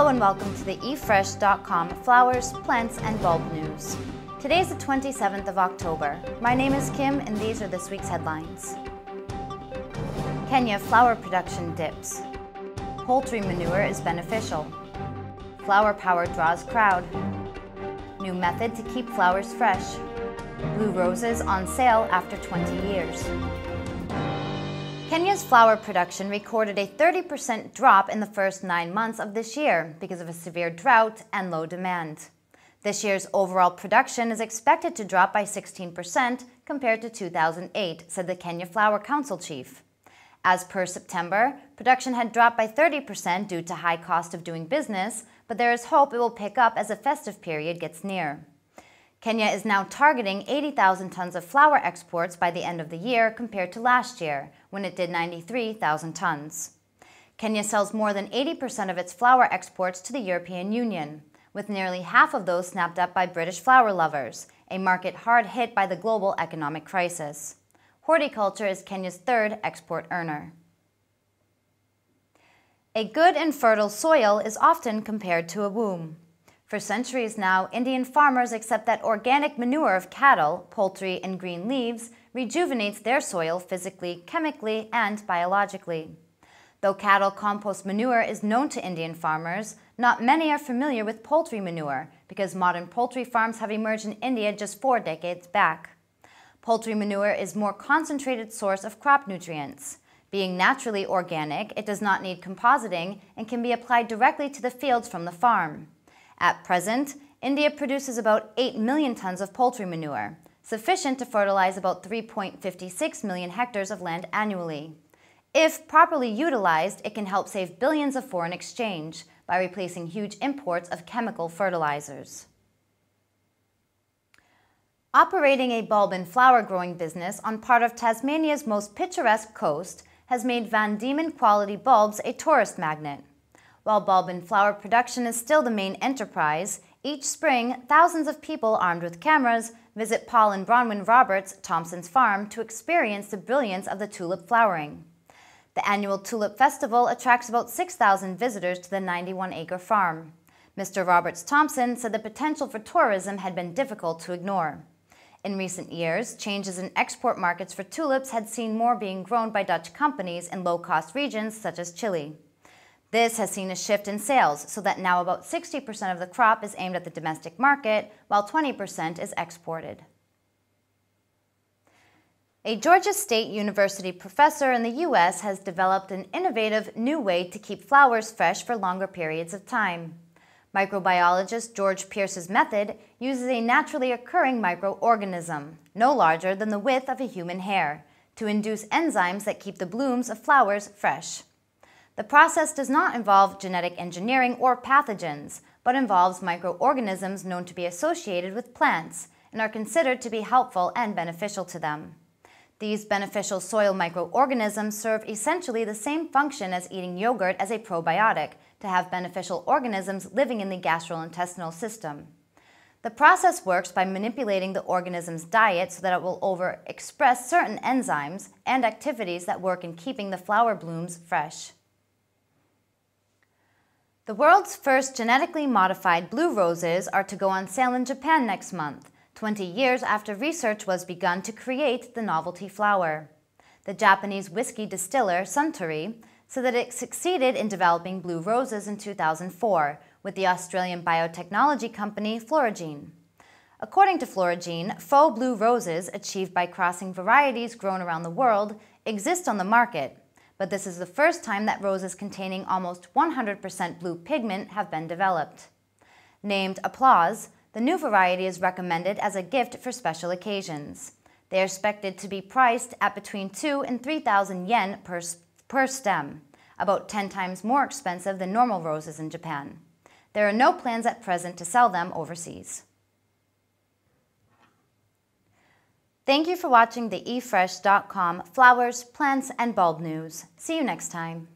Hello and welcome to the eFresh.com Flowers, Plants and Bulb News. Today is the 27th of October. My name is Kim and these are this week's headlines. Kenya flower production dips. Poultry manure is beneficial. Flower power draws crowd. New method to keep flowers fresh. Blue roses on sale after 20 years. Kenya's flower production recorded a 30% drop in the first 9 months of this year because of a severe drought and low demand. This year's overall production is expected to drop by 16% compared to 2008, said the Kenya Flower Council chief. As per September, production had dropped by 30% due to high cost of doing business, but there is hope it will pick up as the festive period gets near. Kenya is now targeting 80,000 tons of flower exports by the end of the year compared to last year, when it did 93,000 tons. Kenya sells more than 80% of its flower exports to the European Union, with nearly half of those snapped up by British flower lovers, a market hard hit by the global economic crisis. Horticulture is Kenya's third export earner. A good and fertile soil is often compared to a womb. For centuries now, Indian farmers accept that organic manure of cattle, poultry, and green leaves rejuvenates their soil physically, chemically, and biologically. Though cattle compost manure is known to Indian farmers, not many are familiar with poultry manure because modern poultry farms have emerged in India just 4 decades back. Poultry manure is a more concentrated source of crop nutrients. Being naturally organic, it does not need compositing and can be applied directly to the fields from the farm. At present, India produces about 8 million tons of poultry manure, sufficient to fertilize about 3.56 million hectares of land annually. If properly utilized, it can help save billions of foreign exchange by replacing huge imports of chemical fertilizers. Operating a bulb and flower growing business on part of Tasmania's most picturesque coast has made Van Diemen quality bulbs a tourist magnet. While bulb and flower production is still the main enterprise, each spring, thousands of people armed with cameras visit Paul and Bronwyn Roberts Thompson's farm to experience the brilliance of the tulip flowering. The annual Tulip Festival attracts about 6,000 visitors to the 91-acre farm. Mr. Roberts Thompson said the potential for tourism had been difficult to ignore. In recent years, changes in export markets for tulips had seen more being grown by Dutch companies in low-cost regions such as Chile. This has seen a shift in sales so that now about 60% of the crop is aimed at the domestic market, while 20% is exported. A Georgia State University professor in the U.S. has developed an innovative new way to keep flowers fresh for longer periods of time. Microbiologist George Pierce's method uses a naturally occurring microorganism, no larger than the width of a human hair, to induce enzymes that keep the blooms of flowers fresh. The process does not involve genetic engineering or pathogens, but involves microorganisms known to be associated with plants and are considered to be helpful and beneficial to them. These beneficial soil microorganisms serve essentially the same function as eating yogurt as a probiotic, to have beneficial organisms living in the gastrointestinal system. The process works by manipulating the organism's diet so that it will overexpress certain enzymes and activities that work in keeping the flower blooms fresh. The world's first genetically modified blue roses are to go on sale in Japan next month, 20 years after research was begun to create the novelty flower. The Japanese whiskey distiller Suntory said that it succeeded in developing blue roses in 2004 with the Australian biotechnology company Florigene. According to Florigene, faux blue roses achieved by crossing varieties grown around the world exist on the market, but this is the first time that roses containing almost 100% blue pigment have been developed. Named Applause, the new variety is recommended as a gift for special occasions. They are expected to be priced at between 2,000 and 3,000 yen per stem, about 10 times more expensive than normal roses in Japan. There are no plans at present to sell them overseas. Thank you for watching the eFresh.com Flowers, Plants, and Bulb News. See you next time.